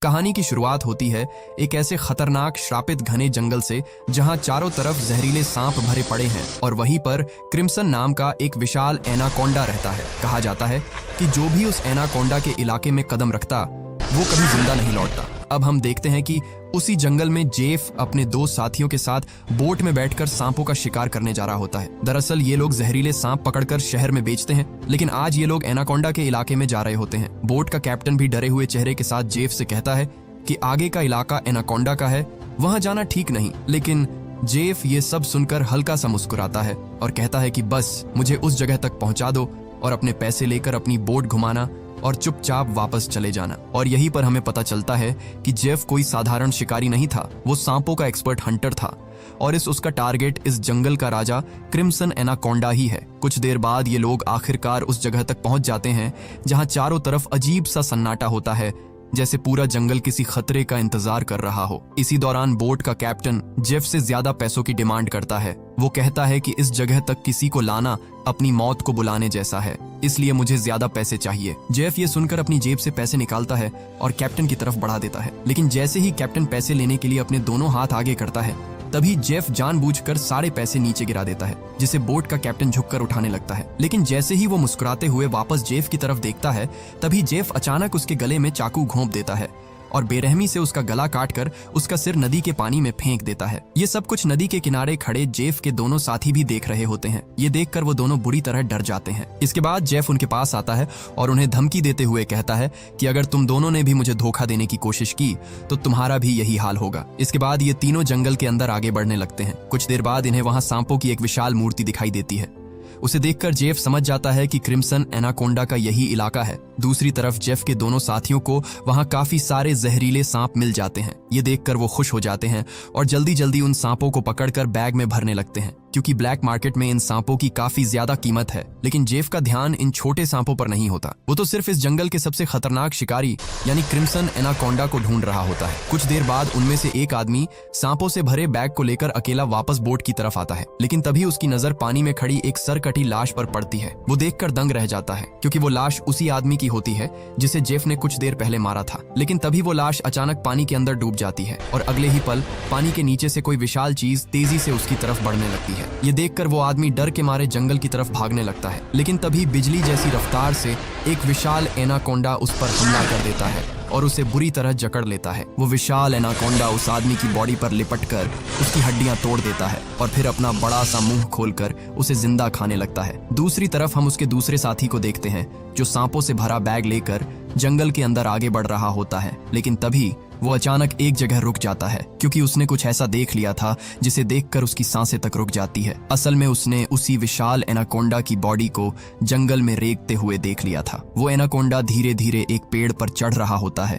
कहानी की शुरुआत होती है एक ऐसे खतरनाक श्रापित घने जंगल से जहां चारों तरफ जहरीले सांप भरे पड़े हैं और वहीं पर क्रिम्सन नाम का एक विशाल एनाकोंडा रहता है। कहा जाता है कि जो भी उस एनाकोंडा के इलाके में कदम रखता वो कभी जिंदा नहीं लौटता। अब हम देखते हैं कि उसी जंगल में जेफ अपने दो साथियों के साथ बोट में बैठकर सांपों का शिकार करने जा रहा होता है। दरअसल ये लोग जहरीले सांप पकड़कर शहर में बेचते हैं, लेकिन आज ये लोग एनाकोंडा के इलाके में जा रहे होते हैं। बोट का कैप्टन भी डरे हुए चेहरे के साथ जेफ से कहता है कि आगे का इलाका एनाकोंडा का है, वहां जाना ठीक नहीं। लेकिन जेफ ये सब सुनकर हल्का सा मुस्कुराता है और कहता है कि बस मुझे उस जगह तक पहुंचा दो और अपने पैसे लेकर अपनी बोट घुमाना और चुपचाप वापस चले जाना। और यहीं पर हमें पता चलता है कि जेफ कोई साधारण शिकारी नहीं था, वो सांपों का एक्सपर्ट हंटर था और उसका टारगेट इस जंगल का राजा क्रिम्सन एनाकोंडा ही है। कुछ देर बाद ये लोग आखिरकार उस जगह तक पहुंच जाते हैं जहां चारों तरफ अजीब सा सन्नाटा होता है, जैसे पूरा जंगल किसी खतरे का इंतजार कर रहा हो। इसी दौरान बोट का कैप्टन जेफ से ज्यादा पैसों की डिमांड करता है। वो कहता है कि इस जगह तक किसी को लाना अपनी मौत को बुलाने जैसा है, इसलिए मुझे ज्यादा पैसे चाहिए। जेफ ये सुनकर अपनी जेब से पैसे निकालता है और कैप्टन की तरफ बढ़ा देता है, लेकिन जैसे ही कैप्टन पैसे लेने के लिए अपने दोनों हाथ आगे करता है तभी जेफ जानबूझकर सारे पैसे नीचे गिरा देता है, जिसे बोट का कैप्टन झुककर उठाने लगता है। लेकिन जैसे ही वो मुस्कुराते हुए वापस जेफ की तरफ देखता है तभी जेफ अचानक उसके गले में चाकू घोंप देता है और बेरहमी से उसका गला काटकर उसका सिर नदी के पानी में फेंक देता है। ये सब कुछ नदी के किनारे खड़े जेफ के दोनों साथी भी देख रहे होते हैं। ये देखकर वो दोनों बुरी तरह डर जाते हैं। इसके बाद जेफ उनके पास आता है और उन्हें धमकी देते हुए कहता है कि अगर तुम दोनों ने भी मुझे धोखा देने की कोशिश की तो तुम्हारा भी यही हाल होगा। इसके बाद ये तीनों जंगल के अंदर आगे बढ़ने लगते हैं। कुछ देर बाद इन्हें वहां सांपों की एक विशाल मूर्ति दिखाई देती है। उसे देखकर जेफ समझ जाता है कि क्रिम्सन एनाकोंडा का यही इलाका है। दूसरी तरफ जेफ के दोनों साथियों को वहां काफी सारे जहरीले सांप मिल जाते हैं। ये देखकर वो खुश हो जाते हैं और जल्दी जल्दी उन सांपों को पकड़कर बैग में भरने लगते हैं, क्योंकि ब्लैक मार्केट में इन सांपों की काफी ज्यादा कीमत है। लेकिन जेफ का ध्यान इन छोटे सांपों पर नहीं होता, वो तो सिर्फ इस जंगल के सबसे खतरनाक शिकारी यानी क्रिम्सन एनाकोंडा को ढूंढ रहा होता है। कुछ देर बाद उनमें से एक आदमी सांपों से भरे बैग को लेकर अकेला वापस बोट की तरफ आता है, लेकिन तभी उसकी नजर पानी में खड़ी एक सरकटी लाश पर पड़ती है। वो देखकर दंग रह जाता है, क्योंकि वो लाश उसी आदमी की होती है जिसे जेफ ने कुछ देर पहले मारा था। लेकिन तभी वो लाश अचानक पानी के अंदर डूब जाती है और अगले ही पल पानी के नीचे से कोई विशाल चीज तेजी से उसकी तरफ बढ़ने लगती है। ये देखकर वो आदमी डर के मारे जंगल की तरफ भागने लगता है, लेकिन तभी बिजली जैसी रफ्तार से एक विशाल एनाकोंडा उस पर हमला कर देता है और उसे बुरी तरह जकड़ लेता है। वो विशाल एनाकोंडा उस आदमी की बॉडी पर लिपटकर उसकी हड्डियां तोड़ देता है और फिर अपना बड़ा सा मुंह खोलकर उसे जिंदा खाने लगता है। दूसरी तरफ हम उसके दूसरे साथी को देखते हैं जो सांपों से भरा बैग लेकर जंगल के अंदर आगे बढ़ रहा होता है। लेकिन तभी वो अचानक एक जगह रुक जाता है, क्योंकि उसने कुछ ऐसा देख लिया था जिसे देखकर उसकी सांसें तक रुक जाती है। असल में उसने उसी विशाल एनाकोंडा की बॉडी को जंगल में रेंगते हुए देख लिया था। वो एनाकोंडा धीरे धीरे एक पेड़ पर चढ़ रहा होता है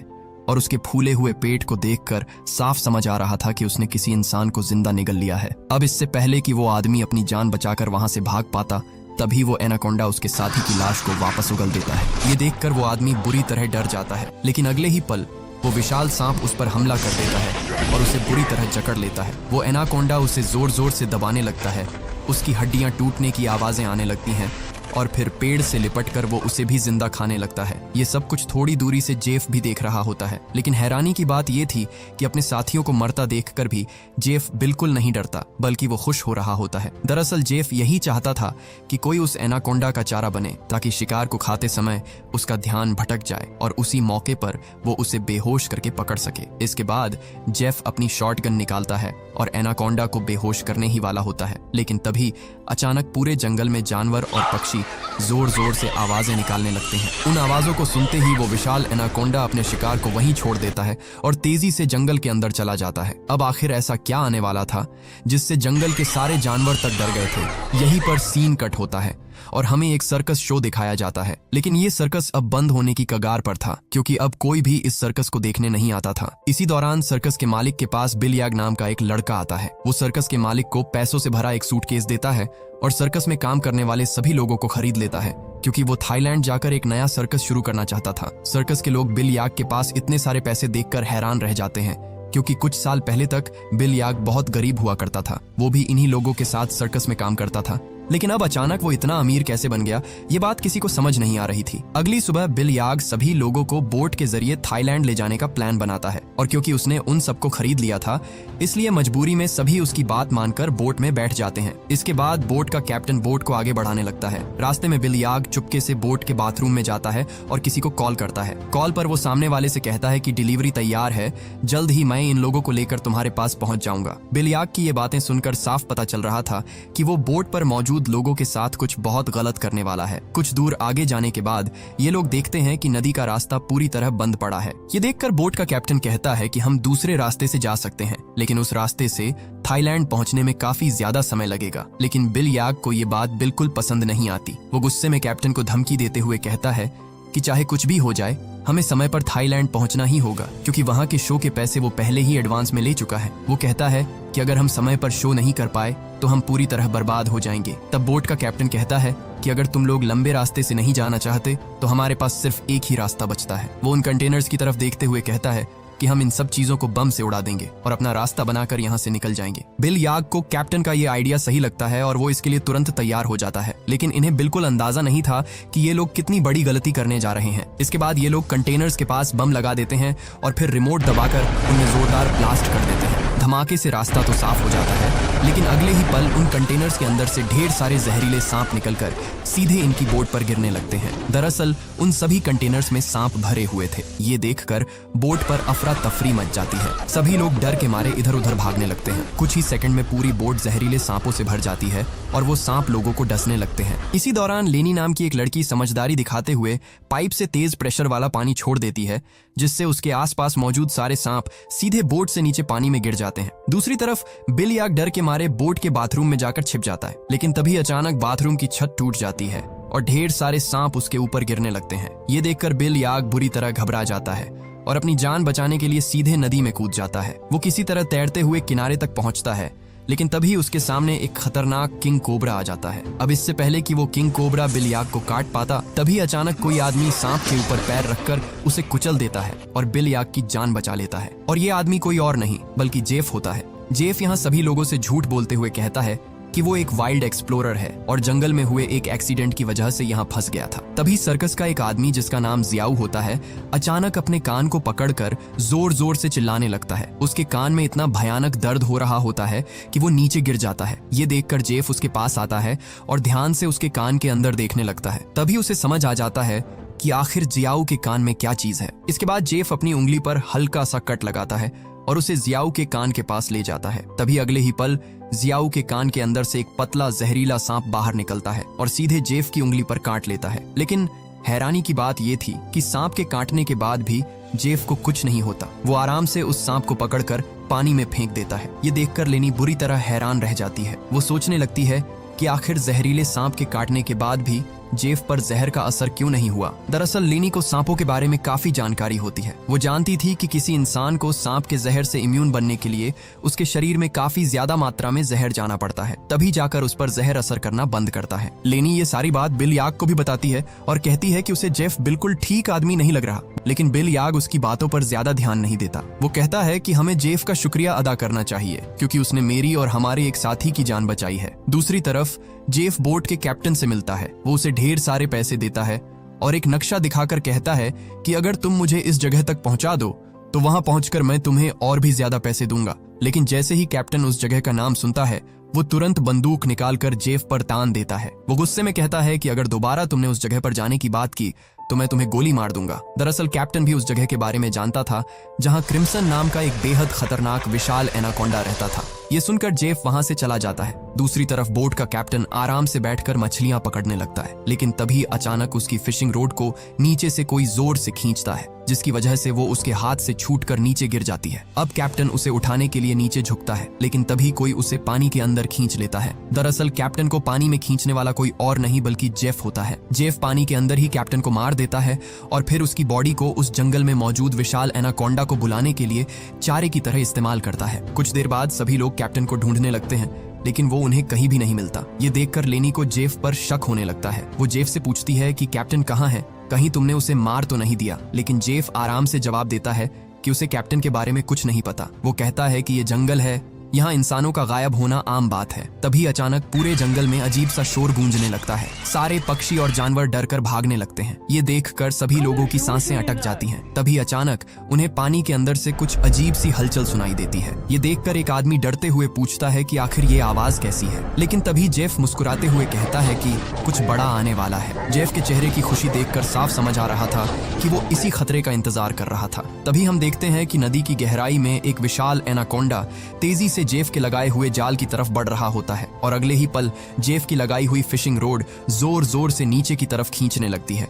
और उसके फूले हुए पेट को देखकर साफ समझ आ रहा था कि उसने किसी इंसान को जिंदा निगल लिया है। अब इससे पहले कि वो आदमी अपनी जान बचाकर वहां से भाग पाता, तभी वो एनाकोंडा उसके साथी की लाश को वापस उगल देता है। ये देखकर वो आदमी बुरी तरह डर जाता है, लेकिन अगले ही पल वो विशाल सांप उस पर हमला कर देता है और उसे बुरी तरह जकड़ लेता है। वो एनाकोंडा उसे जोर जोर से दबाने लगता है, उसकी हड्डियां टूटने की आवाजें आने लगती हैं और फिर पेड़ से लिपटकर वो उसे भी जिंदा खाने लगता है। ये सब कुछ थोड़ी दूरी से जेफ भी देख रहा होता है, लेकिन हैरानी की बात ये थी कि अपने साथियों को मरता देखकर भी जेफ बिल्कुल नहीं डरता, बल्कि वो खुश हो रहा होता है। दरअसल जेफ यही चाहता था कि कोई उस एनाकोंडा का चारा बने, ताकि शिकार को खाते समय उसका ध्यान भटक जाए और उसी मौके पर वो उसे बेहोश करके पकड़ सके। इसके बाद जेफ अपनी शॉटगन निकालता है और एनाकोंडा को बेहोश करने ही वाला होता है, लेकिन तभी अचानक पूरे जंगल में जानवर और पक्षी जोर जोर से आवाजें निकालने लगते हैं। उन आवाजों को सुनते ही वो विशाल एनाकोंडा अपने शिकार को वहीं छोड़ देता है और तेजी से जंगल के अंदर चला जाता है। अब आखिर ऐसा क्या आने वाला था जिससे जंगल के सारे जानवर तक डर गए थे? यहीं पर सीन कट होता है और हमें एक सर्कस शो दिखाया जाता है, लेकिन ये सर्कस अब बंद होने की कगार पर था, क्योंकि अब कोई भी इस सर्कस को देखने नहीं आता था। इसी दौरान सर्कस के मालिक के पास बिल याग नाम का एक लड़का आता है। वो सर्कस के मालिक को पैसों से भरा एक सूटकेस देता है और सर्कस में काम करने वाले सभी लोगों को खरीद लेता है, क्योंकि वो थाईलैंड जाकर एक नया सर्कस शुरू करना चाहता था। सर्कस के लोग बिल याग के पास इतने सारे पैसे देखकर हैरान रह जाते हैं, क्योंकि कुछ साल पहले तक बिल याग बहुत गरीब हुआ करता था। वो भी इन्हीं लोगों के साथ सर्कस में काम करता था, लेकिन अब अचानक वो इतना अमीर कैसे बन गया, ये बात किसी को समझ नहीं आ रही थी। अगली सुबह बिल याग सभी लोगों को बोट के जरिए थाईलैंड ले जाने का प्लान बनाता है, और क्योंकि उसने उन सबको खरीद लिया था, इसलिए मजबूरी में सभी उसकी बात मानकर बोट में बैठ जाते हैं। इसके बाद बोट का कैप्टन बोट को आगे बढ़ाने लगता है। रास्ते में बिल याग चुपके से बोट के बाथरूम में जाता है और किसी को कॉल करता है। कॉल पर वो सामने वाले से कहता है कि डिलीवरी तैयार है, जल्द ही मैं इन लोगों को लेकर तुम्हारे पास पहुंच जाऊंगा। बिल याग की ये बातें सुनकर साफ पता चल रहा था कि वो बोट पर मौजूद लोगों के साथ कुछ बहुत गलत करने वाला है। कुछ दूर आगे जाने के बाद ये लोग देखते हैं कि नदी का रास्ता पूरी तरह बंद पड़ा है। ये देखकर बोट का कैप्टन कहता है कि हम दूसरे रास्ते से जा सकते हैं, लेकिन उस रास्ते से थाईलैंड पहुंचने में काफी ज्यादा समय लगेगा। लेकिन बिल याग को ये बात बिल्कुल पसंद नहीं आती। वो गुस्से में कैप्टन को धमकी देते हुए कहता है कि चाहे कुछ भी हो जाए, हमें समय पर थाईलैंड पहुंचना ही होगा, क्योंकि वहां के शो के पैसे वो पहले ही एडवांस में ले चुका है। वो कहता है कि अगर हम समय पर शो नहीं कर पाए तो हम पूरी तरह बर्बाद हो जाएंगे। तब बोट का कैप्टन कहता है कि अगर तुम लोग लंबे रास्ते से नहीं जाना चाहते तो हमारे पास सिर्फ एक ही रास्ता बचता है। वो उन कंटेनर्स की तरफ देखते हुए कहता है कि हम इन सब चीजों को बम से उड़ा देंगे और अपना रास्ता बनाकर यहाँ से निकल जाएंगे। बिल याग को कैप्टन का ये आइडिया सही लगता है और वो इसके लिए तुरंत तैयार हो जाता है, लेकिन इन्हें बिल्कुल अंदाजा नहीं था कि ये लोग कितनी बड़ी गलती करने जा रहे हैं। इसके बाद ये लोग कंटेनर्स के पास बम लगा देते हैं और फिर रिमोट दबाकर उनमें जोरदार ब्लास्ट कर देते हैं। धमाके से रास्ता तो साफ हो जाता है, लेकिन अगले ही पल उन कंटेनर्स के अंदर से ढेर सारे जहरीले सांप निकलकर सीधे इनकी बोट पर गिरने लगते हैं। दरअसल उन सभी कंटेनर्स में सांप भरे हुए थे। ये देखकर बोट पर अफरा तफरी मच जाती है। सभी लोग डर के मारे इधर उधर भागने लगते हैं। कुछ ही सेकंड में पूरी बोट जहरीले सांपों से भर जाती है और वो सांप लोगों को डसने लगते हैं। इसी दौरान लेनी नाम की एक लड़की समझदारी दिखाते हुए पाइप से तेज प्रेशर वाला पानी छोड़ देती है, जिससे उसके आसपास मौजूद सारे सांप सीधे बोट से नीचे पानी में गिर जाते हैं। दूसरी तरफ बिल याग डर के मारे बोट के बाथरूम में जाकर छिप जाता है, लेकिन तभी अचानक बाथरूम की छत टूट जाती है और ढेर सारे सांप उसके ऊपर गिरने लगते हैं। ये देखकर बिल याग बुरी तरह घबरा जाता है और अपनी जान बचाने के लिए सीधे नदी में कूद जाता है। वो किसी तरह तैरते हुए किनारे तक पहुंचता है, लेकिन तभी उसके सामने एक खतरनाक किंग कोबरा आ जाता है। अब इससे पहले कि वो किंग कोबरा बिल याग को काट पाता, तभी अचानक कोई आदमी सांप के ऊपर पैर रखकर उसे कुचल देता है और बिल याग की जान बचा लेता है। और ये आदमी कोई और नहीं बल्कि जेफ होता है। जेफ यहाँ सभी लोगों से झूठ बोलते हुए कहता है कि वो एक वाइल्ड एक्सप्लोरर है और जंगल में हुए एक एक्सीडेंट की वजह से यहाँ फंस गया था। तभी सर्कस का एक आदमी जिसका नाम जियाऊ होता है, अचानक अपने कान को पकड़कर जोर जोर से चिल्लाने लगता है। उसके कान में इतना भयानक दर्द हो रहा होता है कि वो नीचे गिर जाता है। ये देखकर जेफ उसके पास आता है और ध्यान से उसके कान के अंदर देखने लगता है। तभी उसे समझ आ जाता है कि आखिर जियाऊ के कान में क्या चीज है। इसके बाद जेफ अपनी उंगली पर हल्का सा कट लगाता है और उसे जियाऊ के कान के पास ले जाता है। तभी अगले ही पल जियाऊ के कान के अंदर से एक पतला जहरीला सांप बाहर निकलता है और सीधे जेफ की उंगली पर काट लेता है। लेकिन हैरानी की बात यह थी कि सांप के काटने के बाद भी जेफ को कुछ नहीं होता। वो आराम से उस सांप को पकड़कर पानी में फेंक देता है। ये देखकर लेनी बुरी तरह हैरान रह जाती है। वो सोचने लगती है कि आखिर जहरीले सांप के काटने के बाद भी जेफ पर जहर का असर क्यों नहीं हुआ। दरअसल लेनी को सांपों के बारे में काफी जानकारी होती है। वो जानती थी कि किसी इंसान को सांप के जहर से इम्यून बनने के लिए उसके शरीर में काफी ज्यादा मात्रा में जहर जाना पड़ता है, तभी जाकर उस पर जहर असर करना बंद करता है। लेनी ये सारी बात बिल याग को भी बताती है और कहती है कि उसे जेफ बिल्कुल ठीक आदमी नहीं लग रहा, लेकिन बिल याग उसकी बातों पर ज्यादा ध्यान नहीं देता। वो कहता है कि हमें जेफ का शुक्रिया अदा करना चाहिए क्योंकि उसने मेरी और हमारे एक साथी की जान बचाई है। दूसरी तरफ जेफ बोट के कैप्टन से मिलता है। वो उसे ढेर सारे पैसे देता है और एक नक्शा दिखाकर कहता है कि अगर तुम मुझे इस जगह तक पहुंचा दो तो वहां पहुंचकर मैं तुम्हें और भी ज्यादा पैसे दूंगा। लेकिन जैसे ही कैप्टन उस जगह का नाम सुनता है, वो तुरंत बंदूक निकालकर जेफ पर तान देता है। वो गुस्से में कहता है कि अगर दोबारा तुमने उस जगह पर जाने की बात की तो मैं तुम्हें गोली मार दूंगा। दरअसल कैप्टन भी उस जगह के बारे में जानता था जहां क्रिम्सन नाम का एक बेहद खतरनाक विशाल एनाकोंडा रहता था। ये सुनकर जेफ वहां से चला जाता है। दूसरी तरफ बोट का कैप्टन आराम से बैठकर मछलियां पकड़ने लगता है, लेकिन तभी अचानक उसकी फिशिंग रोड को नीचे से कोई जोर से खींचता है, जिसकी वजह से वो उसके हाथ से छूटकर नीचे गिर जाती है। अब कैप्टन उसे उठाने के लिए नीचे झुकता है, लेकिन तभी कोई उसे पानी के अंदर खींच लेता है। दरअसल कैप्टन को पानी में खींचने वाला कोई और नहीं बल्कि जेफ होता है। जेफ पानी के अंदर ही कैप्टन को मार देता है और फिर उसकी बॉडी को उस जंगल में मौजूद विशाल एनाकोंडा को बुलाने के लिए चारे की तरह इस्तेमाल करता है। कुछ देर बाद सभी लोग कैप्टन को ढूंढने लगते हैं, लेकिन वो उन्हें कहीं भी नहीं मिलता। ये देखकर लेनी को जेफ पर शक होने लगता है। वो जेफ से पूछती है कि कैप्टन कहाँ है, कहीं तुमने उसे मार तो नहीं दिया। लेकिन जेफ आराम से जवाब देता है कि उसे कैप्टन के बारे में कुछ नहीं पता। वो कहता है कि ये जंगल है यहाँ इंसानों का गायब होना आम बात है। तभी अचानक पूरे जंगल में अजीब सा शोर गूंजने लगता है। सारे पक्षी और जानवर डरकर भागने लगते हैं। ये देखकर सभी लोगों की सांसें अटक जाती हैं। तभी अचानक उन्हें पानी के अंदर से कुछ अजीब सी हलचल सुनाई देती है। ये देखकर एक आदमी डरते हुए पूछता है कि आखिर ये आवाज कैसी है। लेकिन तभी जेफ मुस्कुराते हुए कहता है कि कुछ बड़ा आने वाला है। जेफ के चेहरे की खुशी देखकर साफ समझ आ रहा था कि वो इसी खतरे का इंतजार कर रहा था। तभी हम देखते हैं कि नदी की गहराई में एक विशाल एनाकोंडा तेजी से जेफ के लगाए हुए जाल की तरफ बढ़ रहा होता है और अगले ही पल जेफ की लगाई हुई फिशिंग रोड जोर जोर से नीचे की तरफ खींचने लगती है।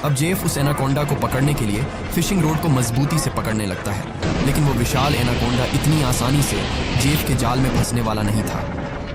अब जेफ उस एनाकोंडा को पकड़ने के लिए फिशिंग रोड को मजबूती से पकड़ने लगता है, लेकिन वो विशाल एनाकोंडा इतनी आसानी से जेफ के जाल में फंसने वाला नहीं था।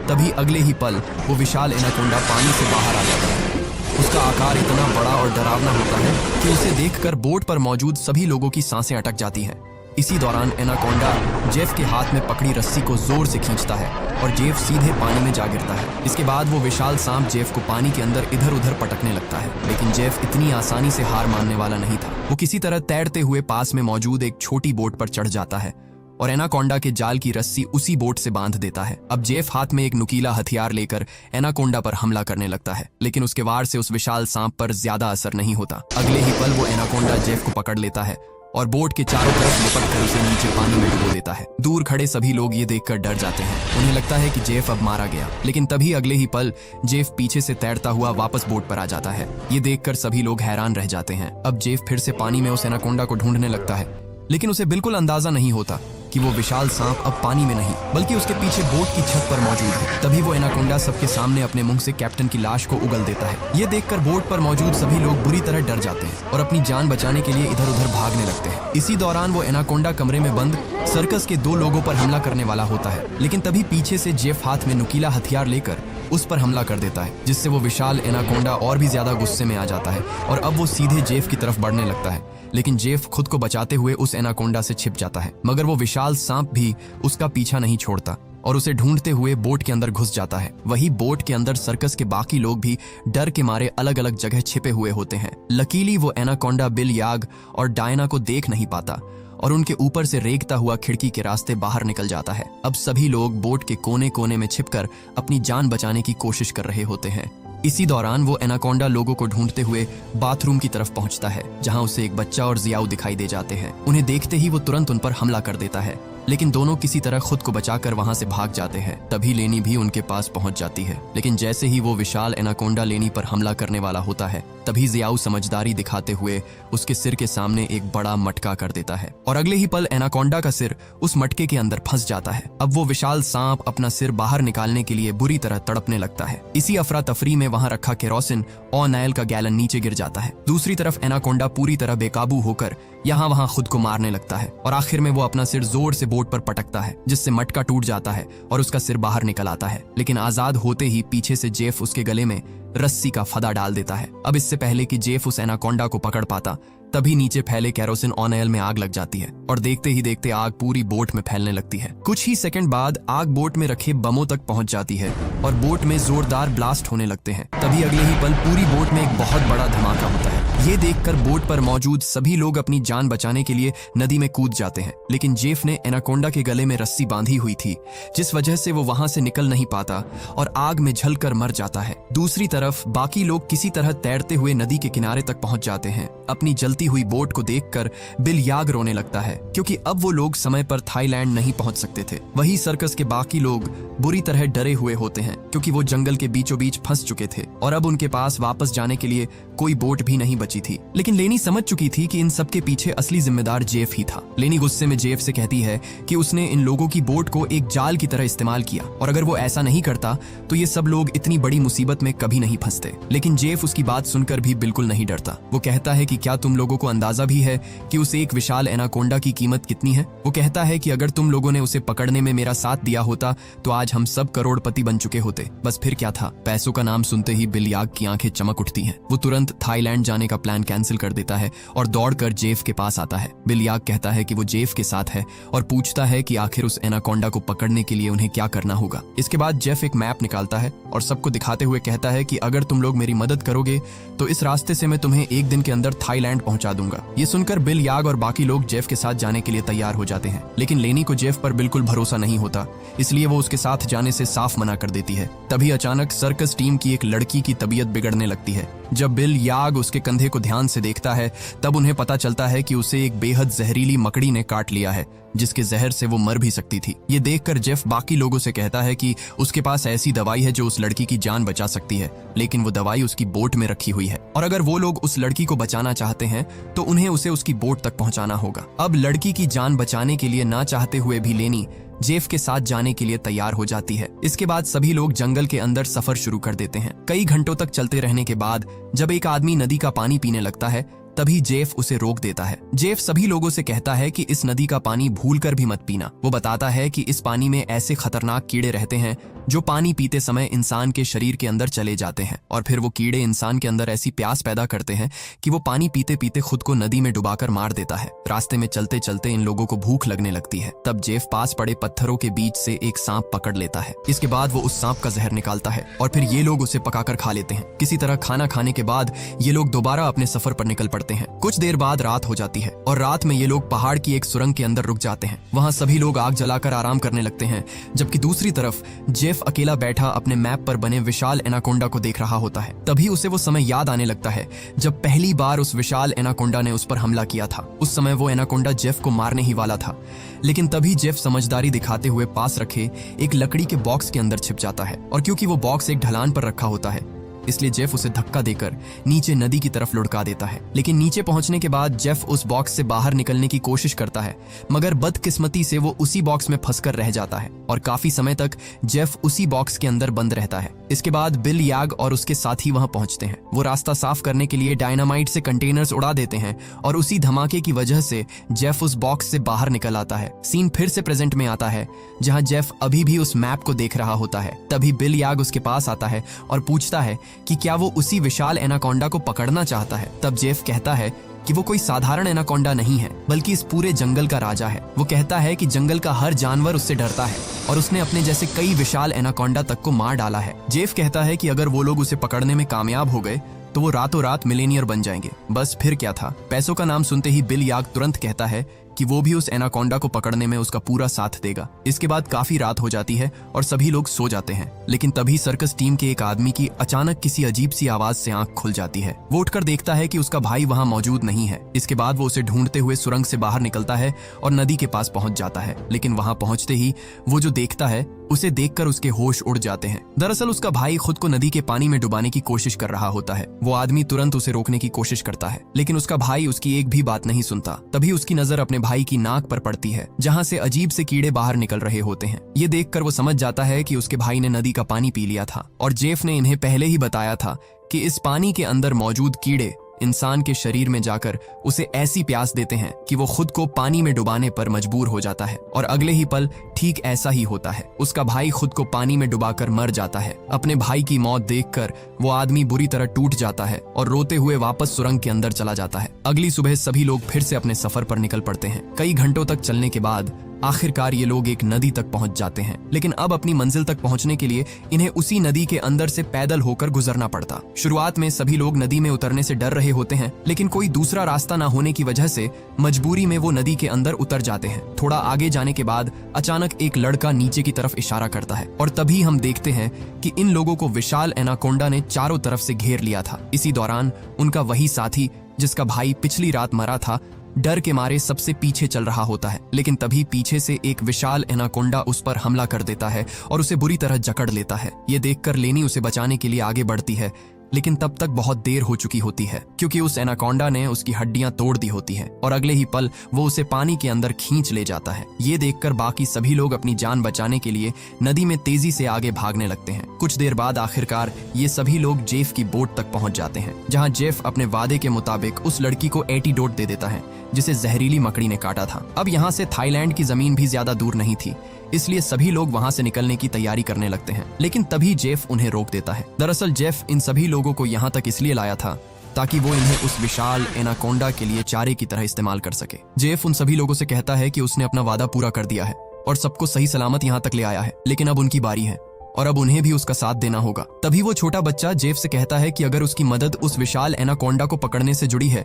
तभी अगले ही पल वो विशाल एनाकोंडा पानी से बाहर आ जाता है। उसका आकार इतना बड़ा और डरावना होता है कि उसे देखकर बोट पर मौजूद सभी लोगों की सांसें अटक जाती हैं। इसी दौरान एनाकोंडा जेफ के हाथ में पकड़ी रस्सी को जोर से खींचता है और जेफ सीधे पानी में जा गिरता है। इसके बाद वो विशाल सांप जेफ को पानी के अंदर इधर उधर पटकने लगता है, लेकिन जेफ इतनी आसानी से हार मानने वाला नहीं था। वो किसी तरह तैरते हुए पास में मौजूद एक छोटी बोट पर चढ़ जाता है और एनाकोंडा के जाल की रस्सी उसी बोट से बांध देता है। अब जेफ हाथ में एक नुकीला हथियार लेकर एनाकोंडा पर हमला करने लगता है, लेकिन उसके वार से उस विशाल सांप पर ज्यादा असर नहीं होता। अगले ही पल वो एनाकोंडा जेफ को पकड़ लेता है और बोट के चारों तरफ लिपट कर उसे नीचे पानी में डुबो देता है। दूर खड़े सभी लोग ये देखकर डर जाते हैं। उन्हें लगता है कि जेफ अब मारा गया, लेकिन तभी अगले ही पल जेफ पीछे से तैरता हुआ वापस बोट पर आ जाता है। ये देखकर सभी लोग हैरान रह जाते हैं। अब जेफ फिर से पानी में उस एनाकोंडा को ढूंढने लगता है, लेकिन उसे बिल्कुल अंदाजा नहीं होता कि वो विशाल सांप अब पानी में नहीं बल्कि उसके पीछे बोट की छत पर मौजूद है। तभी वो एनाकोंडा सबके सामने अपने मुंह से कैप्टन की लाश को उगल देता है। ये देखकर बोट पर मौजूद सभी लोग बुरी तरह डर जाते हैं और अपनी जान बचाने के लिए इधर उधर भागने लगते हैं। इसी दौरान वो एनाकोंडा कमरे में बंद सर्कस के 2 लोगों पर हमला करने वाला होता है, लेकिन तभी पीछे से जेफ हाथ में नुकीला हथियार लेकर उस पर हमला कर देता है, जिससे वो विशाल एनाकोंडा और भी ज्यादा गुस्से में आ जाता है और अब वो सीधे जेफ की तरफ बढ़ने लगता है। लेकिन जेफ खुद को बचाते हुए उस एनाकोंडा से छिप जाता है, मगर वो विशाल सांप भी उसका पीछा नहीं छोड़ता और उसे ढूंढते हुए बोट के अंदर घुस जाता है। वही बोट के अंदर सर्कस के बाकी लोग भी डर के मारे अलग अलग जगह छिपे हुए होते हैं। लकीली वो एनाकोंडा बिल याग और डायना को देख नहीं पाता और उनके ऊपर से रेंगता हुआ खिड़की के रास्ते बाहर निकल जाता है। अब सभी लोग बोट के कोने कोने में छिपकर अपनी जान बचाने की कोशिश कर रहे होते हैं। इसी दौरान वो एनाकोंडा लोगों को ढूंढते हुए बाथरूम की तरफ पहुंचता है, जहां उसे एक बच्चा और जियाऊ दिखाई दे जाते हैं। उन्हें देखते ही वो तुरंत उन पर हमला कर देता है, लेकिन दोनों किसी तरह खुद को बचाकर वहां से भाग जाते हैं। तभी लेनी भी उनके पास पहुंच जाती है, लेकिन जैसे ही वो विशाल एनाकोंडा लेनी पर हमला करने वाला होता है, तभी जियाऊ समझदारी दिखाते हुए उसके सिर के सामने एक बड़ा मटका कर देता है और अगले ही पल एनाकोंडा का सिर उस मटके के अंदर फंस जाता है। अब वो विशाल सांप अपना सिर बाहर निकालने के लिए बुरी तरह तड़पने लगता है। इसी अफरा तफरी में वहां रखा केरोसिन और नायल का गैलन नीचे गिर जाता है। दूसरी तरफ एनाकोंडा पूरी तरह बेकाबू होकर यहाँ वहां खुद को मारने लगता है और आखिर में वो अपना सिर जोर से बोट पर पटकता है, जिससे मटका टूट जाता है और उसका सिर बाहर निकल आता है। लेकिन आजाद होते ही पीछे से जेफ उसके गले में रस्सी का फदा डाल देता है। अब इससे पहले कि जेफ उस एनाकोंडा को पकड़ पाता, तभी नीचे फैले केरोसिन ऑनयल में आग लग जाती है और देखते ही देखते आग पूरी बोट में फैलने लगती है। कुछ ही सेकंड बाद आग बोट में रखे बमों तक पहुंच जाती है और बोट में जोरदार ब्लास्ट होने लगते हैं। तभी अगले ही पल पूरी बोट में एक बहुत बड़ा धमाका होता है। ये देखकर बोट पर मौजूद सभी लोग अपनी जान बचाने के लिए नदी में कूद जाते हैं, लेकिन जेफ ने एनाकोंडा के गले में रस्सी बांधी हुई थी, जिस वजह से वो वहां से निकल नहीं पाता और आग में जलकर मर जाता है। दूसरी तरफ बाकी लोग किसी तरह तैरते हुए नदी के किनारे तक पहुंच जाते हैं। अपनी जलती हुई बोट को देखकर बिल याग रोने लगता है, क्योंकि अब वो लोग समय पर थाईलैंड नहीं पहुंच सकते थे। वही सर्कस के बाकी लोग बुरी तरह डरे हुए होते हैं, क्योंकि वो जंगल के बीचों बीच फंस चुके थे और अब उनके पास वापस जाने के लिए कोई बोट भी नहीं बची थी। लेकिन लेनी समझ चुकी थी कि इन सब के पीछे असली जिम्मेदार जेफ ही था। लेनी गुस्से में जेफ से कहती है कि उसने इन लोगों की बोट को एक जाल की तरह इस्तेमाल किया और अगर वो ऐसा नहीं करता तो ये सब लोग इतनी बड़ी मुसीबत में कभी नहीं फंसते। लेकिन जेफ उसकी बात सुनकर भी बिल्कुल नहीं डरता। वो कहता है कि क्या तुम लोगों को अंदाजा भी है कि उस एक विशाल एनाकोंडा की कीमत कितनी है? वो कहता है कि अगर तुम लोगों ने उसे पकड़ने में मेरा साथ दिया होता तो आज हम सब करोड़पति बन चुके होते। बस फिर क्या था। पैसों का नाम सुनते ही बिल याग की आंखें चमक उठती हैं। वो तुरंत थाईलैंड जाने का प्लान कैंसिल कर देता है और दौड़कर जेफ के पास आता है। बिल याग कहता है कि वो जेफ के साथ है और पूछता है कि आखिर उस एनाकोंडा को पकड़ने के लिए उन्हें क्या करना होगा। इसके बाद जेफ एक मैप निकालता है और सबको दिखाते हुए कहता है कि अगर तुम लोग मेरी मदद करोगे तो इस रास्ते से मैं तुम्हें एक दिन के अंदर थाईलैंड पहुंचा दूंगा। ये सुनकर बिल, याग और बाकी लोग जेफ के साथ जाने के लिए तैयार हो जाते हैं, लेकिन लेनी को जेफ पर बिल्कुल भरोसा नहीं होता, इसलिए वो उसके साथ जाने से साफ मना कर देती है। तभी अचानक सर्कस टीम की एक लड़की की तबीयत बिगड़ने लगती है। जब बिल, याग उसके कंधे को ध्यान से देखता है तब उन्हें पता चलता है कि उसे एक बेहद जहरीली मकड़ी ने काट लिया है, जिसके जहर से वो मर भी सकती थी। ये देखकर जेफ बाकी लोगों से कहता है कि उसके पास ऐसी दवाई है जो उस लड़की की जान बचा सकती है, लेकिन वो दवाई उसकी बोट में रखी हुई है और अगर वो लोग उस लड़की को बचाना चाहते हैं तो उन्हें उसे उसकी बोट तक पहुंचाना होगा। अब लड़की की जान बचाने के लिए ना चाहते हुए भी लेनी जेफ के साथ जाने के लिए तैयार हो जाती है। इसके बाद सभी लोग जंगल के अंदर सफर शुरू कर देते हैं। कई घंटों तक चलते रहने के बाद जब एक आदमी नदी का पानी पीने लगता है तभी जेफ उसे रोक देता है। जेफ सभी लोगों से कहता है कि इस नदी का पानी भूलकर भी मत पीना। वो बताता है कि इस पानी में ऐसे खतरनाक कीड़े रहते हैं जो पानी पीते समय इंसान के शरीर के अंदर चले जाते हैं और फिर वो कीड़े इंसान के अंदर ऐसी प्यास पैदा करते हैं कि वो पानी पीते पीते खुद को नदी में डुबाकर मार देता है। रास्ते में चलते चलते इन लोगों को भूख लगने लगती है। तब जेफ पास पड़े पत्थरों के बीच से एक सांप पकड़ लेता है। इसके बाद वो उस सांप का जहर निकालता है और फिर ये लोग उसे पकाकर खा लेते हैं। किसी तरह खाना खाने के बाद ये लोग दोबारा अपने सफर पर निकल पड़ते हैं। कुछ देर बाद रात हो जाती है और रात में ये लोग पहाड़ की एक सुरंग के अंदर रुक जाते हैं। वहां सभी लोग आग जलाकर आराम करने लगते हैं, जबकि दूसरी तरफ जेफ अकेला बैठा अपने मैप पर बने विशाल एनाकोंडा को देख रहा होता है। तभी उसे वो समय याद आने लगता है जब पहली बार उस विशाल एनाकोंडा ने उस पर हमला किया था। उस समय वो एनाकोंडा जेफ को मारने ही वाला था, लेकिन तभी जेफ समझदारी दिखाते हुए पास रखे एक लकड़ी के बॉक्स के अंदर छिप जाता है और क्योंकि वो बॉक्स एक ढलान पर रखा होता है इसलिए जेफ उसे धक्का देकर नीचे नदी की तरफ लुढ़का देता है। लेकिन नीचे पहुंचने के बाद जेफ उस बॉक्स से बाहर निकलने की कोशिश करता है, मगर बदकिस्मती से वो उसी बॉक्स में फंसकर रह जाता है और काफी समय तक जेफ उसी बॉक्स के अंदर बंद रहता है। इसके बाद बिल, याग और उसके साथी वहां पहुंचते हैं। वो रास्ता साफ करने के लिए डायनामाइट से कंटेनर्स उड़ा देते हैं और उसी धमाके की वजह से जेफ उस बॉक्स से बाहर निकल आता है। सीन फिर से प्रेजेंट में आता है जहां जेफ अभी भी उस मैप को देख रहा होता है। तभी बिल, याग उसके पास आता है और पूछता है कि क्या वो उसी विशाल एनाकोंडा को पकड़ना चाहता है। तब जेफ कहता है कि वो कोई साधारण एनाकोंडा नहीं है बल्कि इस पूरे जंगल का राजा है। वो कहता है कि जंगल का हर जानवर उससे डरता है और उसने अपने जैसे कई विशाल एनाकोंडा तक को मार डाला है। जेफ कहता है कि अगर वो लोग उसे पकड़ने में कामयाब हो गए तो वो रातों रात मिलेनियर बन जाएंगे। बस फिर क्या था। पैसों का नाम सुनते ही बिल, याग तुरंत कहता है कि वो भी उस एनाकोंडा को पकड़ने में उसका पूरा साथ देगा। इसके बाद काफी रात हो जाती है और सभी लोग सो जाते हैं, लेकिन तभी सर्कस टीम के एक आदमी की अचानक किसी अजीब सी आवाज से आंख खुल जाती है। वो उठकर देखता है कि उसका भाई वहां मौजूद नहीं है। इसके बाद वो उसे ढूंढते हुए सुरंग से बाहर निकलता है और नदी के पास पहुंच जाता है, लेकिन वहां पहुंचते ही वो जो देखता है उसे देखकर उसके होश उड़ जाते हैं। दरअसल उसका भाई खुद को नदी के पानी में डुबाने की कोशिश कर रहा होता है। वो आदमी तुरंत उसे रोकने की कोशिश करता है, लेकिन उसका भाई उसकी एक भी बात नहीं सुनता। तभी उसकी नजर अपने भाई की नाक पर पड़ती है जहां से अजीब से कीड़े बाहर निकल रहे होते हैं। ये देखकर वो समझ जाता है कि उसके भाई ने नदी का पानी पी लिया था और जेफ ने इन्हें पहले ही बताया था कि इस पानी के अंदर मौजूद कीड़े इंसान के शरीर में जाकर उसे ऐसी प्यास देते हैं कि वो खुद को पानी में डुबाने पर मजबूर हो जाता है और अगले ही पल ठीक ऐसा ही होता है। उसका भाई खुद को पानी में डुबाकर मर जाता है। अपने भाई की मौत देखकर वो आदमी बुरी तरह टूट जाता है और रोते हुए वापस सुरंग के अंदर चला जाता है। अगली सुबह सभी लोग फिर से अपने सफर पर निकल पड़ते हैं। कई घंटों तक चलने के बाद आखिरकार ये लोग एक नदी तक पहुंच जाते हैं, लेकिन अब अपनी मंजिल तक पहुंचने के लिए इन्हें उसी नदी के अंदर से पैदल होकर गुजरना पड़ता। शुरुआत में सभी लोग नदी में उतरने से डर रहे होते हैं, लेकिन कोई दूसरा रास्ता ना होने की वजह से मजबूरी में वो नदी के अंदर उतर जाते हैं। थोड़ा आगे जाने के बाद अचानक एक लड़का नीचे की तरफ इशारा करता है और तभी हम देखते हैं कि इन लोगों को विशाल एनाकोंडा ने चारों तरफ से घेर लिया था। इसी दौरान उनका वही साथी जिसका भाई पिछली रात मरा था डर के मारे सबसे पीछे चल रहा होता है, लेकिन तभी पीछे से एक विशाल एनाकोंडा उस पर हमला कर देता है और उसे बुरी तरह जकड़ लेता है। ये देखकर लेनी उसे बचाने के लिए आगे बढ़ती है, लेकिन तब तक बहुत देर हो चुकी होती है क्योंकि उस एनाकोंडा ने उसकी हड्डियां तोड़ दी होती हैं और अगले ही पल वो उसे पानी के अंदर खींच ले जाता है। ये देखकर बाकी सभी लोग अपनी जान बचाने के लिए नदी में तेजी से आगे भागने लगते हैं। कुछ देर बाद आखिरकार ये सभी लोग जेफ की बोट तक पहुंच जाते हैं, जहां जेफ अपने वादे के मुताबिक उस लड़की को एंटीडोट दे देता है जिसे जहरीली मकड़ी ने काटा था। अब यहाँ से थाईलैंड की जमीन भी ज्यादा दूर नहीं थी, इसलिए सभी लोग वहां से निकलने की तैयारी करने लगते हैं, लेकिन तभी जेफ उन्हें रोक देता है। दरअसल जेफ इन सभी लोगों को यहाँ तक इसलिए लाया था ताकि वो इन्हें उस विशाल एनाकोंडा के लिए चारे की तरह इस्तेमाल कर सके। जेफ उन सभी लोगों से कहता है कि उसने अपना वादा पूरा कर दिया है और सबको सही सलामत यहाँ तक ले आया है, लेकिन अब उनकी बारी है। और अब उन्हें भी उसका साथ देना होगा। तभी वो छोटा बच्चा जेफ से कहता है कि अगर उसकी मदद उस विशाल एनाकोंडा को पकड़ने से जुड़ी है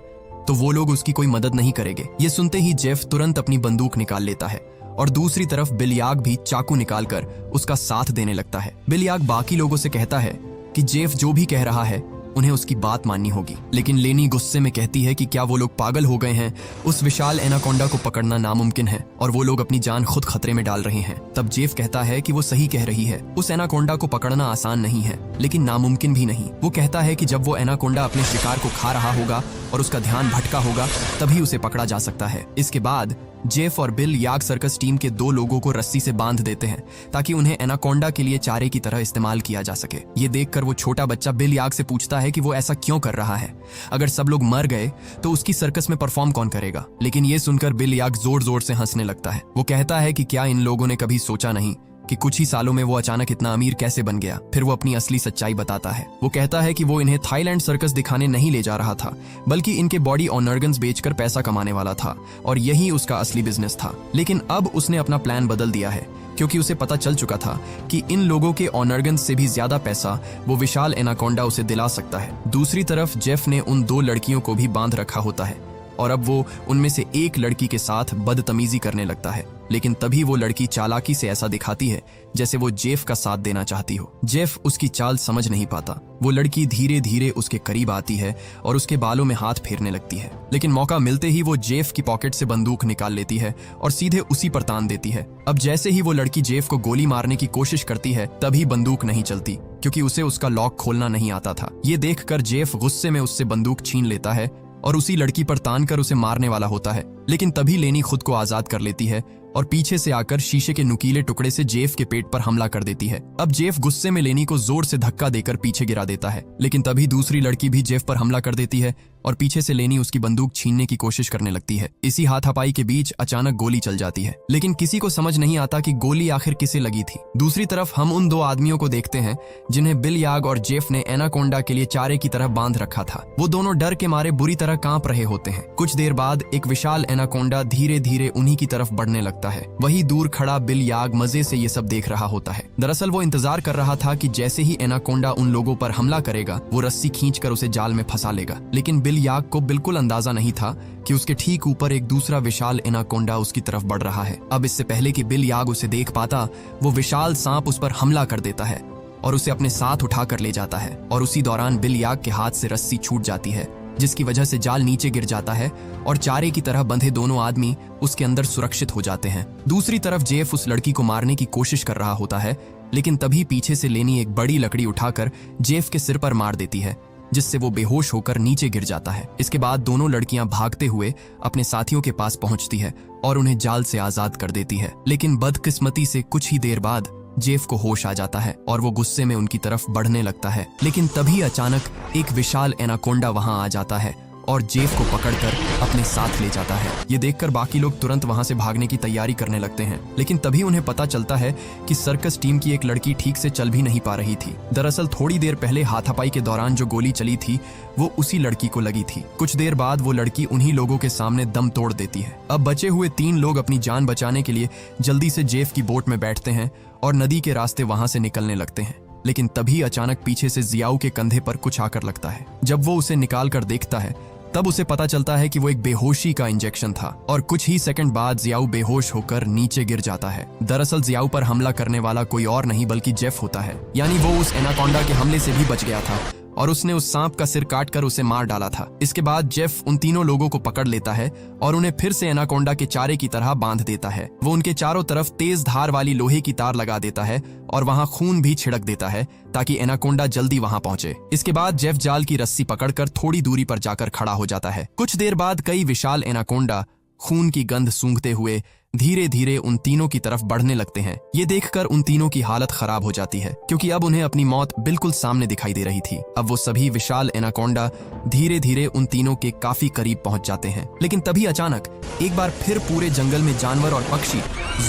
तो वो लोग उसकी कोई मदद नहीं करेंगे। ये सुनते ही जेफ तुरंत अपनी बंदूक निकाल लेता है और दूसरी तरफ बिलयाग भी चाकू निकालकर उसका साथ देने लगता है। बिलयाग बाकी लोगों से कहता है कि जेफ जो भी कह रहा है उन्हें उसकी बात माननी होगी, लेकिन लेनी गुस्से में कहती है कि क्या वो लोग पागल हो गए हैं, उस विशाल एनाकोंडा को पकड़ना नामुमकिन है और वो लोग अपनी जान खुद खतरे में डाल रहे हैं। तब जेफ कहता है कि वो सही कह रही है, उस एनाकोंडा को पकड़ना आसान नहीं है लेकिन नामुमकिन भी नहीं। वो कहता है कि जब वो एनाकोंडा अपने शिकार को खा रहा होगा और उसका ध्यान भटका होगा तभी उसे पकड़ा जा सकता है। इसके बाद जेफ और बिल याग सर्कस टीम के 2 लोगों को रस्सी से बांध देते हैं ताकि उन्हें एनाकोंडा के लिए चारे की तरह इस्तेमाल किया जा सके। ये देखकर वो छोटा बच्चा बिल याग से पूछता है कि वो ऐसा क्यों कर रहा है, अगर सब लोग मर गए तो उसकी सर्कस में परफॉर्म कौन करेगा। लेकिन ये सुनकर बिल याग जोर जोर से हंसने लगता है। वो कहता है कि क्या इन लोगों ने कभी सोचा नहीं कि कुछ ही सालों में वो अचानक इतना अमीर कैसे बन गया। फिर वो अपनी असली सच्चाई बताता है। वो कहता है कि वो इन्हें थाईलैंड सर्कस दिखाने नहीं ले जा रहा था बल्कि इनके बॉडी ऑर्गन्स बेचकर पैसा कमाने वाला था और यही उसका असली बिजनेस था। लेकिन अब उसने अपना प्लान बदल दिया है क्योंकि उसे पता चल चुका था कि इन लोगों के ऑर्गन्स से भी ज्यादा पैसा वो विशाल एनाकोंडा उसे दिला सकता है। दूसरी तरफ जेफ ने उन 2 लड़कियों को भी बांध रखा होता है और अब वो उनमें से एक लड़की के साथ बदतमीजी करने लगता है। लेकिन तभी वो लड़की चालाकी से ऐसा दिखाती है जैसे वो जेफ का साथ देना चाहती हो। जेफ उसकी चाल समझ नहीं पाता। वो लड़की धीरे धीरे उसके करीब आती है और उसके बालों में हाथ फेरने लगती है, लेकिन मौका मिलते ही वो जेफ की पॉकेट से बंदूक निकाल लेती है और सीधे उसी पर तान देती है। अब जैसे ही वो लड़की जेफ को गोली मारने की कोशिश करती है तभी बंदूक नहीं चलती क्योंकि उसे उसका लॉक खोलना नहीं आता था। ये देखकर जेफ गुस्से में उससे बंदूक छीन लेता है और उसी लड़की पर तान कर उसे मारने वाला होता है। लेकिन तभी लेनी खुद को आजाद कर लेती है और पीछे से आकर शीशे के नुकीले टुकड़े से जेफ के पेट पर हमला कर देती है। अब जेफ गुस्से में लेनी को जोर से धक्का देकर पीछे गिरा देता है, लेकिन तभी दूसरी लड़की भी जेफ पर हमला कर देती है और पीछे से लेनी उसकी बंदूक छीनने की कोशिश करने लगती है। इसी हाथापाई के बीच अचानक गोली चल जाती है, लेकिन किसी को समझ नहीं आता कि गोली आखिर किसे लगी थी। दूसरी तरफ हम उन 2 आदमियों को देखते हैं जिन्हें बिल याग और जेफ ने एनाकोंडा के लिए चारे की तरह बांध रखा था। वो दोनों डर के मारे बुरी तरह कांप रहे होते हैं। कुछ देर बाद एक विशाल एनाकोंडा धीरे धीरे उन्हीं की तरफ बढ़ने लगता है। वही दूर खड़ा बिल याग मजे से ये सब देख रहा होता है। दरअसल वो इंतजार कर रहा था कि जैसे ही एनाकोंडा उन लोगों पर हमला करेगा वो रस्सी खींचकर उसे जाल में फंसा लेगा। लेकिन बिल याग को बिल्कुल अंदाजा नहीं था कि उसके ठीक ऊपर एक दूसरा विशाल एनाकोंडा उसकी तरफ बढ़ रहा है। अब इससे पहले कि बिल याग उसे देख पाता वो विशाल सांप उस पर हमला कर देता है और उसे अपने साथ उठाकर ले जाता है और उसी दौरान बिल याग के हाथ से रस्सी छूट जाती है जिसकी वजह से जाल नीचे गिर जाता है और चारे की तरह बंधे दोनों आदमी उसके अंदर सुरक्षित हो जाते हैं। दूसरी तरफ जेफ उस लड़की को मारने की कोशिश कर रहा होता है, लेकिन तभी पीछे से लेनी एक बड़ी लकड़ी उठाकर जेफ के सिर पर मार देती है जिससे वो बेहोश होकर नीचे गिर जाता है। इसके बाद दोनों लड़कियां भागते हुए अपने साथियों के पास पहुंचती है और उन्हें जाल से आजाद कर देती है। लेकिन बदकिस्मती से कुछ ही देर बाद जेफ को होश आ जाता है और वो गुस्से में उनकी तरफ बढ़ने लगता है। लेकिन तभी अचानक एक विशाल एनाकोंडा वहां आ जाता है और जेफ को पकड़कर अपने साथ ले जाता है। ये देखकर बाकी लोग तुरंत वहां से भागने की तैयारी करने लगते हैं, लेकिन तभी उन्हें पता चलता है कि सर्कस टीम की एक लड़की ठीक से चल भी नहीं पा रही थी। दरअसल थोड़ी देर पहले हाथापाई के दौरान जो गोली चली थी वो उसी लड़की को लगी थी। कुछ देर बाद वो लड़की उन्हीं लोगों के सामने दम तोड़ देती है। अब बचे हुए 3 लोग अपनी जान बचाने के लिए जल्दी से जेफ की बोट में बैठते हैं और नदी के रास्ते वहां से निकलने लगते हैं। लेकिन तभी अचानक पीछे से जियाऊ के कंधे पर कुछ आकर लगता है। जब वो उसे निकाल कर देखता है तब उसे पता चलता है कि वो एक बेहोशी का इंजेक्शन था और कुछ ही सेकंड बाद जियाऊ बेहोश होकर नीचे गिर जाता है। दरअसल जियाऊ पर हमला करने वाला कोई और नहीं बल्कि जेफ होता है, यानी वो उस एनाकोंडा के हमले से भी बच गया था और उसने उस सांप का सिर काटकर उसे मार डाला था। इसके बाद जेफ उन तीनों लोगों को पकड़ लेता है और उन्हें फिर से एनाकोंडा के चारे की तरह बांध देता है। वो उनके चारों तरफ तेज धार वाली लोहे की तार लगा देता है और वहां खून भी छिड़क देता है ताकि एनाकोंडा जल्दी वहां पहुंचे। इसके बाद जेफ जाल की रस्सी पकड़कर थोड़ी दूरी पर जाकर खड़ा हो जाता है। कुछ देर बाद कई विशाल एनाकोंडा खून की गंध सूंघते हुए धीरे धीरे उन तीनों की तरफ बढ़ने लगते हैं। ये देखकर उन तीनों की हालत खराब हो जाती है क्योंकि अब उन्हें अपनी मौत बिल्कुल सामने दिखाई दे रही थी। अब वो सभी विशाल एनाकोंडा धीरे धीरे उन तीनों के काफी करीब पहुंच जाते हैं। लेकिन तभी अचानक एक बार फिर पूरे जंगल में जानवर और पक्षी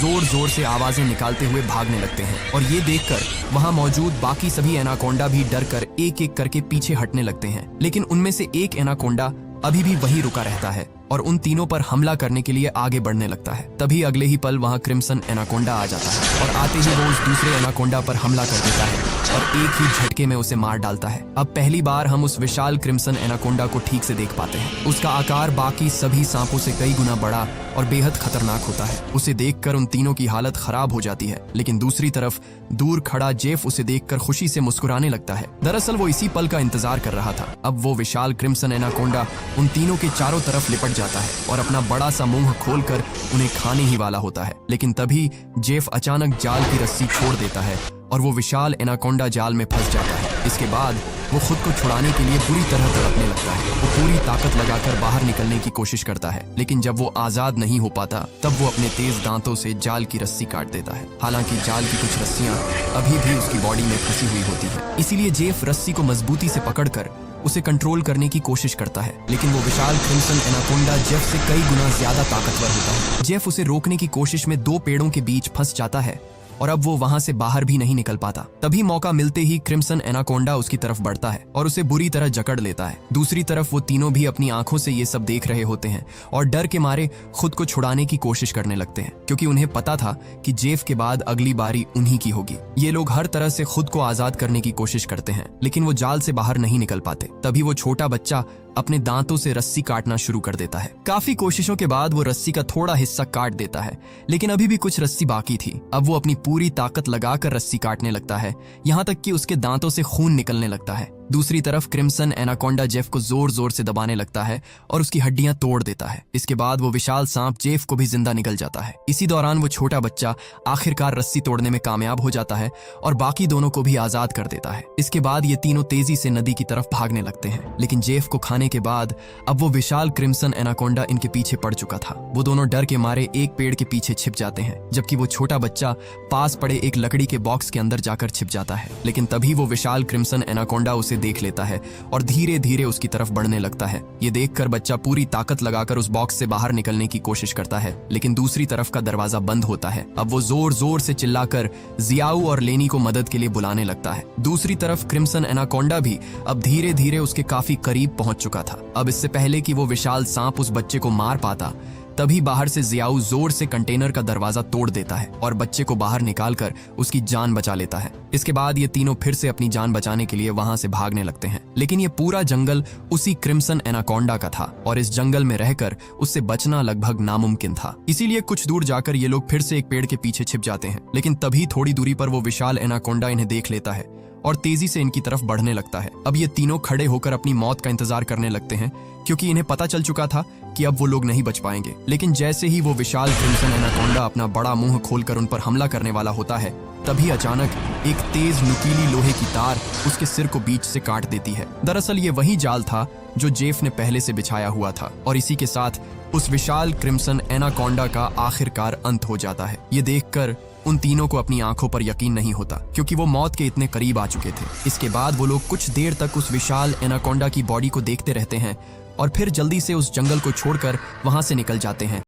जोर जोर से आवाजें निकालते हुए भागने लगते हैं और ये देखकर वहां मौजूद बाकी सभी एनाकोंडा भी डर कर एक एक करके पीछे हटने लगते हैं। लेकिन उनमें से एक एनाकोंडा अभी भी वहीं रुका रहता है और उन तीनों पर हमला करने के लिए आगे बढ़ने लगता है। तभी अगले ही पल वहां क्रिम्सन एनाकोंडा आ जाता है और आते ही वो उस दूसरे एनाकोंडा पर हमला कर देता है और एक ही झटके में उसे मार डालता है। अब पहली बार हम उस विशाल क्रिम्सन एनाकोंडा को ठीक से देख पाते हैं। उसका आकार बाकी सभी सांपों से कई गुना बड़ा और बेहद खतरनाक होता है। उसे देखकर उन तीनों की हालत खराब हो जाती है, लेकिन दूसरी तरफ दूर खड़ा जेफ उसे देखकर खुशी से मुस्कुराने लगता है। दरअसल वो इसी पल का इंतजार कर रहा था। अब वो विशाल क्रिम्सन एनाकोंडा उन तीनों के चारों तरफ लिपट जाता है और अपना बड़ा सा मुंह खोलकर उन्हें खाने ही वाला होता है। लेकिन तभी जेफ अचानक जाल की रस्सी छोड़ देता है और वो विशाल एनाकोंडा जाल में फंस जाता है। इसके बाद वो खुद को छुड़ाने के लिए बुरी तरह तड़पने लगता है। वो पूरी ताकत लगाकर बाहर निकलने की कोशिश करता है, लेकिन जब वो आजाद नहीं हो पाता तब वो अपने तेज दांतों से जाल की रस्सी काट देता है। हालांकि जाल की कुछ रस्सियां अभी भी उसकी बॉडी में फंसी हुई होती है, इसीलिए जेफ रस्सी को मजबूती से पकड़कर उसे कंट्रोल करने की कोशिश करता है। लेकिन वो विशाल क्रिम्सन एनाकोंडा जेफ से कई गुना ज्यादा ताकतवर होता है। जेफ उसे रोकने की कोशिश में दो पेड़ों के बीच फंस जाता है और अब वो वहां से बाहर भी नहीं निकल पाता। तभी मौका मिलते ही क्रिम्सन एनाकोंडा उसकी तरफ बढ़ता है और उसे बुरी तरह जकड़ लेता है। दूसरी तरफ वो तीनों भी अपनी आंखों से ये सब देख रहे होते हैं और डर के मारे खुद को छुड़ाने की कोशिश करने लगते हैं, क्योंकि उन्हें पता था कि जेफ के बाद अगली बारी उन्हीं की होगी। ये लोग हर तरह से खुद को आजाद करने की कोशिश करते हैं, लेकिन वो जाल से बाहर नहीं निकल पाते। तभी वो छोटा बच्चा अपने दांतों से रस्सी काटना शुरू कर देता है। काफी कोशिशों के बाद वो रस्सी का थोड़ा हिस्सा काट देता है, लेकिन अभी भी कुछ रस्सी बाकी थी। अब वो अपनी पूरी ताकत लगाकर रस्सी काटने लगता है, यहाँ तक कि उसके दांतों से खून निकलने लगता है। दूसरी तरफ क्रिम्सन एनाकोंडा जेफ को जोर जोर से दबाने लगता है और उसकी हड्डियां तोड़ देता है। इसके बाद वो विशाल सांप जेफ को भी जिंदा निकल जाता है। इसी दौरान वो छोटा बच्चा आखिरकार रस्सी तोड़ने में कामयाब हो जाता है और बाकी दोनों को भी आजाद कर देता है। इसके बाद ये तीनों तेजी से नदी की तरफ भागने लगते हैं, लेकिन जेफ को खाने के बाद अब वो विशाल क्रिम्सन एनाकोंडा इनके पीछे पड़ चुका था। वो दोनों डर के मारे एक पेड़ के पीछे छिप जाते हैं, जबकि वो छोटा बच्चा पास पड़े एक लकड़ी के बॉक्स के अंदर जाकर छिप जाता है। लेकिन तभी वो विशाल क्रिम्सन एनाकोंडा उसे देख लेता है और धीरे धीरे उसकी तरफ बढ़ने लगता है। ये देखकर बच्चा पूरी ताकत लगाकर उस बॉक्स से बाहर निकलने की कोशिश करता है, लेकिन दूसरी तरफ का दरवाजा बंद होता है। अब वो जोर जोर से चिल्लाकर जियाऊ और लेनी को मदद के लिए बुलाने लगता है। दूसरी तरफ क्रिम्सन एनाकोंडा भी अब धीरे धीरे उसके काफी करीब पहुंच चुका था। अब इससे पहले कि वो विशाल सांप उस बच्चे को मार पाता, तभी बाहर से जियाऊ जोर से कंटेनर का दरवाजा तोड़ देता है और बच्चे को बाहर निकालकर उसकी जान बचा लेता है। इसके बाद ये तीनों फिर से अपनी जान बचाने के लिए वहां से भागने लगते हैं, लेकिन ये पूरा जंगल उसी क्रिम्सन एनाकोंडा का था और इस जंगल में रहकर उससे बचना लगभग नामुमकिन था। इसीलिए कुछ दूर जाकर ये लोग फिर से एक पेड़ के पीछे छिप जाते हैं, लेकिन तभी थोड़ी दूरी पर वो विशाल एनाकोंडा इन्हें देख लेता है और तेजी से इनकी तरफ बढ़ने लगता है। अब ये तीनों खड़े होकर अपनी मौत का इंतजार करने लगते हैं, क्योंकि इन्हें पता चल चुका था कि अब वो लोग नहीं बच पाएंगे। लेकिन जैसे ही वो विशाल क्रिम्सन एनाकोंडा अपना बड़ा मुंह खोलकर उन पर हमला करने वाला होता है, तभी अचानक एक तेज नुकीली लोहे की तार उसके सिर को बीच से काट देती है। दरअसल ये वही जाल था जो जेफ ने पहले से बिछाया हुआ था और इसी के साथ उस विशाल क्रिम्सन एनाकोंडा का आखिरकार अंत हो जाता है। ये देखकर उन तीनों को अपनी आंखों पर यकीन नहीं होता, क्योंकि वो मौत के इतने करीब आ चुके थे। इसके बाद वो लोग कुछ देर तक उस विशाल एनाकोंडा की बॉडी को देखते रहते हैं और फिर जल्दी से उस जंगल को छोड़कर वहां से निकल जाते हैं।